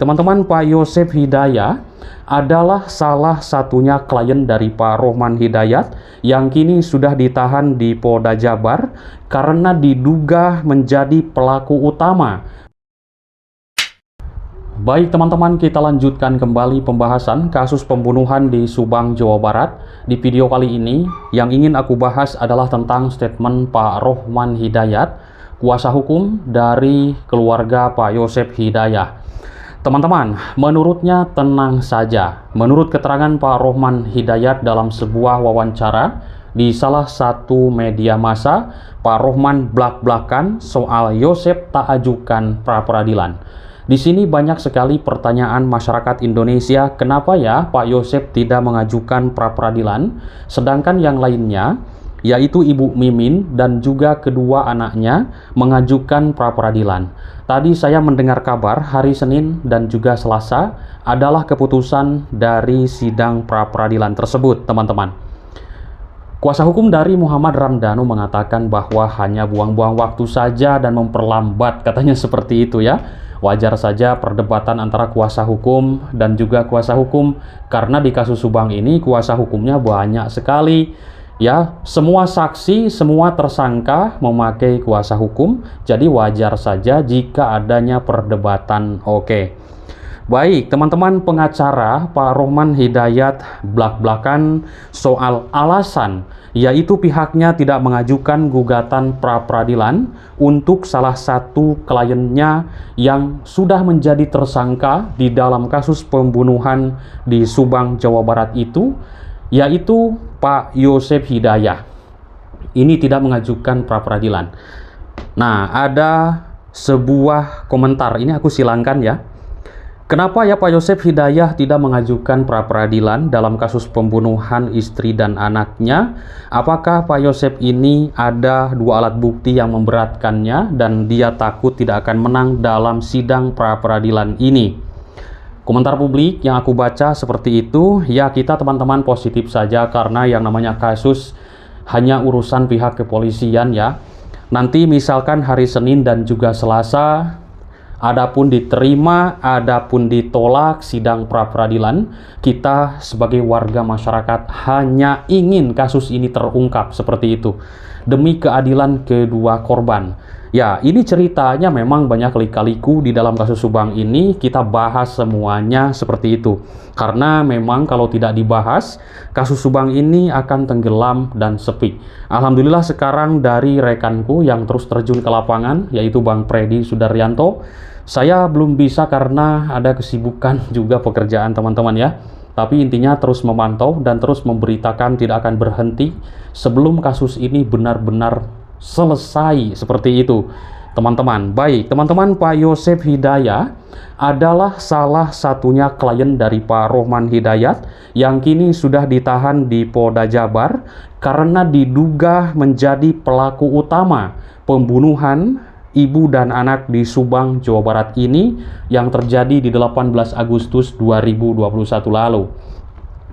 teman-teman, Pak Yosef Hidayat adalah salah satunya klien dari Pak Rohman Hidayat yang kini sudah ditahan di Polda Jabar karena diduga menjadi pelaku utama. Baik teman-teman, kita lanjutkan kembali pembahasan kasus pembunuhan di Subang, Jawa Barat. Di video kali ini, yang ingin aku bahas adalah tentang statement Pak Rohman Hidayat, kuasa hukum dari keluarga Pak Yosef Hidayat. Teman-teman, menurutnya tenang saja. Menurut keterangan Pak Rohman Hidayat dalam sebuah wawancara di salah satu media massa, Pak Rohman blak-blakan soal Yosef tak ajukan pra-peradilan. Di sini banyak sekali pertanyaan masyarakat Indonesia, kenapa ya Pak Yosef tidak mengajukan pra-peradilan, sedangkan yang lainnya, yaitu Ibu Mimin dan juga kedua anaknya mengajukan pra-peradilan. Tadi saya mendengar kabar hari Senin dan juga Selasa adalah keputusan dari sidang pra-peradilan tersebut, teman-teman. Kuasa hukum dari Muhammad Ramdhanu mengatakan bahwa hanya buang-buang waktu saja dan memperlambat, katanya seperti itu ya. Wajar saja perdebatan antara kuasa hukum dan juga kuasa hukum, karena di kasus Subang ini kuasa hukumnya banyak sekali. Ya, semua saksi, semua tersangka memakai kuasa hukum, jadi wajar saja jika adanya perdebatan. Oke. Baik, teman-teman, pengacara Pak Rohman Hidayat blak-blakan soal alasan, yaitu pihaknya tidak mengajukan gugatan pra-peradilan untuk salah satu kliennya yang sudah menjadi tersangka di dalam kasus pembunuhan di Subang, Jawa Barat itu, yaitu Pak Yosef Hidayat. Ini tidak mengajukan pra-peradilan. Nah, ada sebuah komentar, ini aku silangkan ya. Kenapa ya Pak Yosef Hidayat tidak mengajukan pra-peradilan dalam kasus pembunuhan istri dan anaknya? Apakah Pak Yosef ini ada dua alat bukti yang memberatkannya dan dia takut tidak akan menang dalam sidang pra-peradilan ini? Komentar publik yang aku baca seperti itu, ya kita teman-teman positif saja karena yang namanya kasus hanya urusan pihak kepolisian ya. Nanti misalkan hari Senin dan juga Selasa, adapun diterima, adapun ditolak sidang pra-peradilan, kita sebagai warga masyarakat hanya ingin kasus ini terungkap seperti itu, demi keadilan kedua korban. Ya, ini ceritanya memang banyak lika-liku di dalam kasus Subang ini, kita bahas semuanya seperti itu. Karena memang kalau tidak dibahas, kasus Subang ini akan tenggelam dan sepi. Alhamdulillah sekarang dari rekanku yang terus terjun ke lapangan, yaitu Bang Freddy Sudaryanto, saya belum bisa karena ada kesibukan juga pekerjaan teman-teman ya. Tapi intinya terus memantau dan terus memberitakan, tidak akan berhenti sebelum kasus ini benar-benar selesai seperti itu teman-teman. Baik teman-teman, Pak Yosef Hidayat adalah salah satunya klien dari Pak Rohman Hidayat yang kini sudah ditahan di Polda Jabar karena diduga menjadi pelaku utama pembunuhan ibu dan anak di Subang, Jawa Barat ini yang terjadi di 18 Agustus 2021 lalu.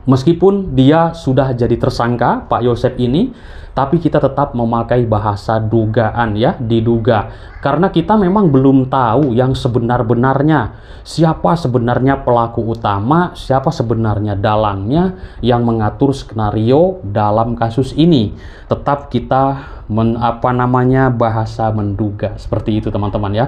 Meskipun dia sudah jadi tersangka, Pak Yosef ini, tapi kita tetap memakai bahasa dugaan ya, diduga. Karena kita memang belum tahu yang sebenar-benarnya, siapa sebenarnya pelaku utama, siapa sebenarnya dalangnya yang mengatur skenario dalam kasus ini. Tetap kita bahasa menduga seperti itu teman-teman ya.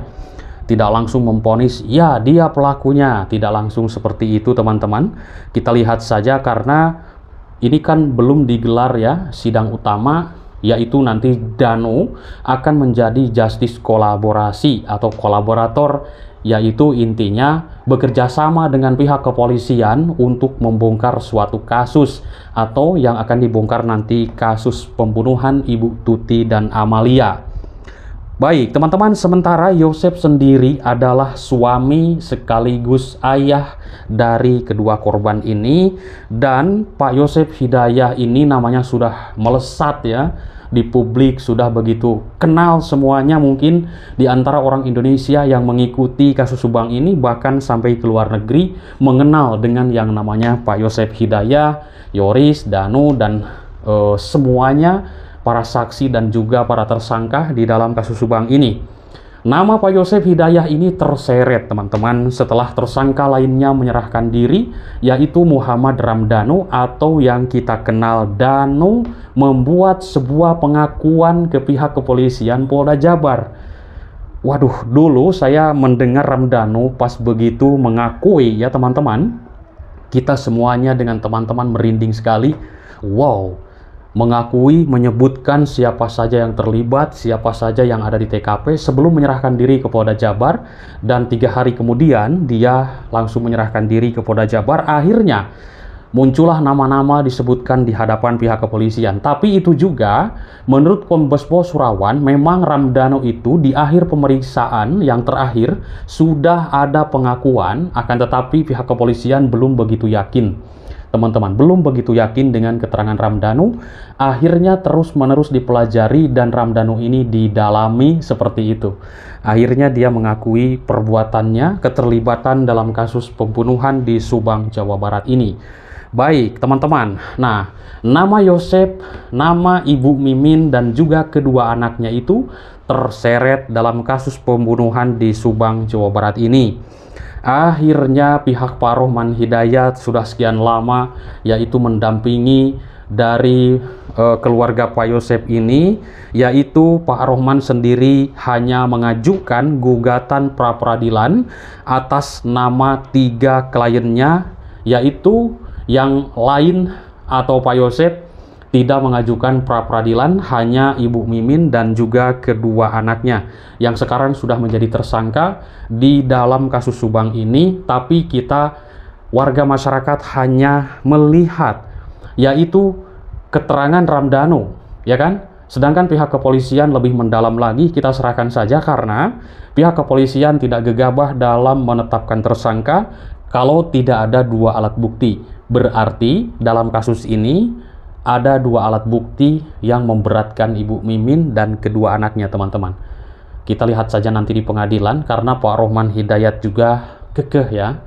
Tidak langsung memvonis, ya dia pelakunya. Tidak langsung seperti itu teman-teman. Kita lihat saja karena ini kan belum digelar ya sidang utama, yaitu nanti Danu akan menjadi justice kolaborasi atau kolaborator, yaitu intinya bekerja sama dengan pihak kepolisian untuk membongkar suatu kasus atau yang akan dibongkar nanti kasus pembunuhan Ibu Tuti dan Amalia. Baik teman-teman, sementara Yosef sendiri adalah suami sekaligus ayah dari kedua korban ini, dan Pak Yosef Hidayat ini namanya sudah melesat ya di publik, sudah begitu kenal semuanya mungkin di antara orang Indonesia yang mengikuti kasus Subang ini, bahkan sampai ke luar negeri mengenal dengan yang namanya Pak Yosef Hidayat, Yoris, Danu dan semuanya para saksi dan juga para tersangka di dalam kasus Subang ini. Nama Pak Yosef Hidayah ini terseret teman-teman setelah tersangka lainnya menyerahkan diri, yaitu Muhammad Ramdhanu atau yang kita kenal Danu, membuat sebuah pengakuan ke pihak kepolisian Polda Jabar. Waduh, dulu saya mendengar Ramdhanu pas begitu mengakui ya teman-teman, kita semuanya dengan teman-teman merinding sekali. Wow, mengakui, menyebutkan siapa saja yang terlibat, siapa saja yang ada di TKP sebelum menyerahkan diri ke Polda Jabar, dan 3 hari kemudian dia langsung menyerahkan diri ke Polda Jabar. Akhirnya muncullah nama-nama disebutkan di hadapan pihak kepolisian. Tapi itu juga menurut Kombes Pol Surawan, memang Ramdhanu itu di akhir pemeriksaan yang terakhir sudah ada pengakuan, akan tetapi pihak kepolisian belum begitu yakin. Teman-teman, belum begitu yakin dengan keterangan Ramdhanu. Akhirnya terus-menerus dipelajari dan Ramdhanu ini didalami seperti itu. Akhirnya dia mengakui perbuatannya, keterlibatan dalam kasus pembunuhan di Subang, Jawa Barat ini. Baik, teman-teman. Nah, nama Yosef, nama Ibu Mimin dan juga kedua anaknya itu terseret dalam kasus pembunuhan di Subang, Jawa Barat ini. Akhirnya pihak Pak Rohman Hidayat sudah sekian lama yaitu mendampingi dari keluarga Pak Yosef ini, yaitu Pak Rohman sendiri hanya mengajukan gugatan pra-peradilan atas nama 3 kliennya, yaitu yang lain atau Pak Yosef tidak mengajukan pra-peradilan, hanya Ibu Mimin dan juga kedua anaknya yang sekarang sudah menjadi tersangka di dalam kasus Subang ini. Tapi kita warga masyarakat hanya melihat yaitu keterangan Ramdhanu, ya kan? Sedangkan pihak kepolisian lebih mendalam lagi, kita serahkan saja karena pihak kepolisian tidak gegabah dalam menetapkan tersangka kalau tidak ada 2 alat bukti. Berarti dalam kasus ini ada 2 alat bukti yang memberatkan Ibu Mimin dan kedua anaknya, teman-teman. Kita lihat saja nanti di pengadilan, karena Pak Rohman Hidayat juga kekeh ya,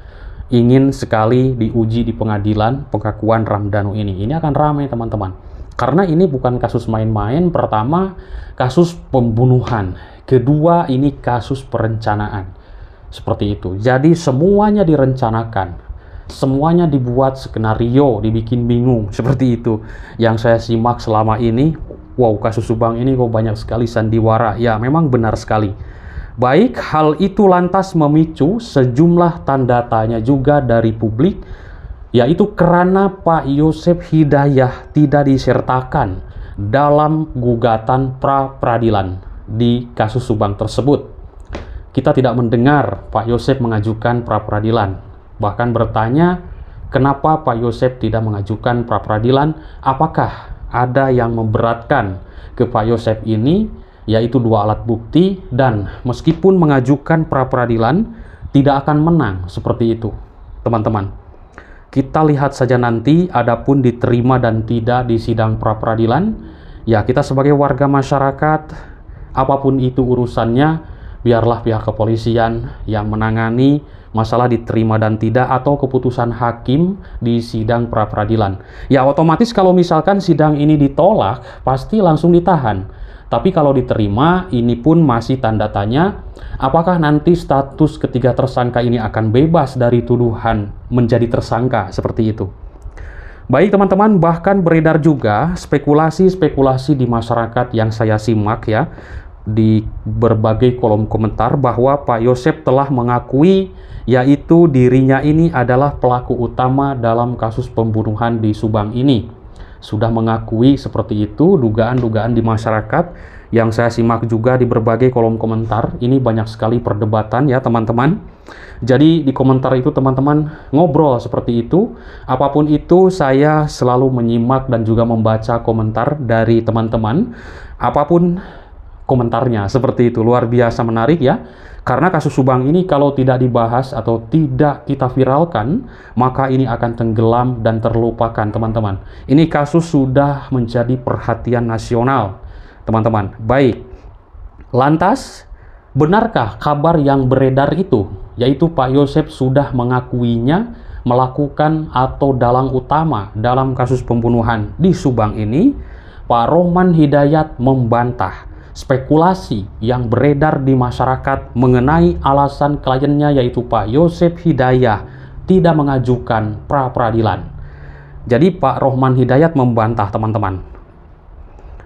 ingin sekali diuji di pengadilan pengakuan Ramdhanu ini. Ini akan ramai, teman-teman. Karena ini bukan kasus main-main. Pertama, kasus pembunuhan. Kedua, ini kasus perencanaan. Seperti itu. Jadi semuanya direncanakan. Semuanya dibuat skenario, dibikin bingung, seperti itu yang saya simak selama ini. Wow, kasus Subang ini kok banyak sekali sandiwara. Ya, memang benar sekali. Baik, hal itu lantas memicu sejumlah tanda tanya juga dari publik, yaitu karena Pak Yosef Hidayah tidak disertakan dalam gugatan pra-peradilan di kasus Subang tersebut. Kita tidak mendengar Pak Yosef mengajukan pra-peradilan. Bahkan bertanya, kenapa Pak Yosef tidak mengajukan pra-peradilan? Apakah ada yang memberatkan ke Pak Yosef ini, yaitu 2 alat bukti, dan meskipun mengajukan pra-peradilan tidak akan menang seperti itu, teman-teman. Kita lihat saja nanti, adapun diterima dan tidak di sidang pra-peradilan, ya kita sebagai warga masyarakat, apapun itu urusannya, biarlah pihak kepolisian yang menangani masalah diterima dan tidak atau keputusan hakim di sidang pra-peradilan. Ya otomatis kalau misalkan sidang ini ditolak, pasti langsung ditahan. Tapi kalau diterima, ini pun masih tanda tanya, apakah nanti status ketiga tersangka ini akan bebas dari tuduhan menjadi tersangka, seperti itu. Baik teman-teman, bahkan beredar juga spekulasi-spekulasi di masyarakat yang saya simak ya, di berbagai kolom komentar, bahwa Pak Yosef telah mengakui yaitu dirinya ini adalah pelaku utama dalam kasus pembunuhan di Subang ini. Sudah mengakui seperti itu, dugaan-dugaan di masyarakat yang saya simak juga di berbagai kolom komentar. Ini banyak sekali perdebatan ya teman-teman. Jadi di komentar itu teman-teman ngobrol seperti itu. Apapun itu saya selalu menyimak dan juga membaca komentar dari teman-teman. Apapun komentarnya seperti itu, luar biasa menarik ya. Karena kasus Subang ini kalau tidak dibahas atau tidak kita viralkan, maka ini akan tenggelam dan terlupakan teman-teman. Ini kasus sudah menjadi perhatian nasional teman-teman. Baik, lantas benarkah kabar yang beredar itu, yaitu Pak Yosef sudah mengakuinya melakukan atau dalang utama dalam kasus pembunuhan di Subang ini? Pak Rohman Hidayat membantah. spekulasi yang beredar di masyarakat mengenai alasan kliennya yaitu Pak Yosep Hidayat tidak mengajukan pra-peradilan. Jadi Pak Rohman Hidayat membantah, teman-teman.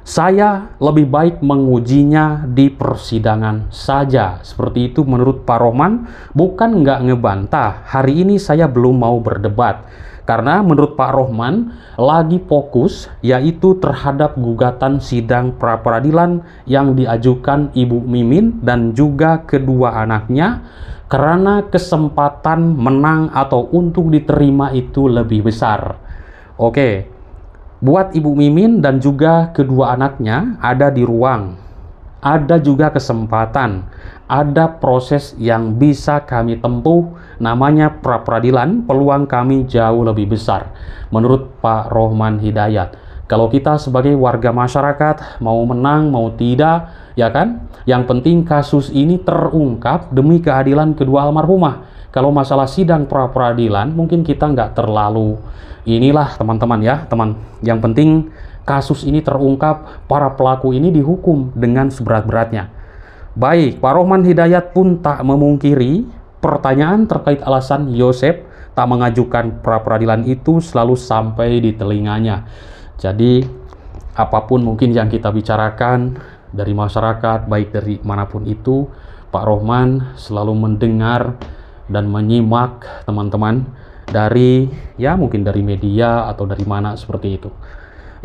Saya lebih baik mengujinya di persidangan saja. Seperti itu menurut Pak Rohman, bukan nggak ngebantah. Hari ini saya belum mau berdebat. Karena menurut Pak Rohman, lagi fokus yaitu terhadap gugatan sidang pra-peradilan yang diajukan Ibu Mimin dan juga kedua anaknya, karena kesempatan menang atau untuk diterima itu lebih besar. Oke, buat Ibu Mimin dan juga kedua anaknya ada di ruang, ada juga kesempatan, ada proses yang bisa kami tempuh, namanya pra-peradilan, peluang kami jauh lebih besar menurut Pak Rohman Hidayat. Kalau kita sebagai warga masyarakat mau menang mau tidak, ya kan, yang penting kasus ini terungkap demi keadilan kedua almarhumah. Kalau masalah sidang pra-peradilan mungkin kita nggak terlalu inilah teman-teman ya teman. Yang penting kasus ini terungkap, para pelaku ini dihukum dengan seberat-beratnya. Baik, Pak Rohman Hidayat pun tak memungkiri pertanyaan terkait alasan Yosep tak mengajukan pra-peradilan itu selalu sampai di telinganya. Jadi, apapun mungkin yang kita bicarakan dari masyarakat, baik dari manapun itu, Pak Rohman selalu mendengar dan menyimak teman-teman dari ya mungkin dari media atau dari mana seperti itu.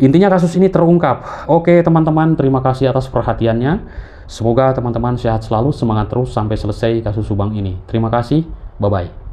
Intinya kasus ini terungkap. Oke teman-teman, terima kasih atas perhatiannya. Semoga teman-teman sehat selalu, semangat terus sampai selesai kasus Subang ini. Terima kasih, bye-bye.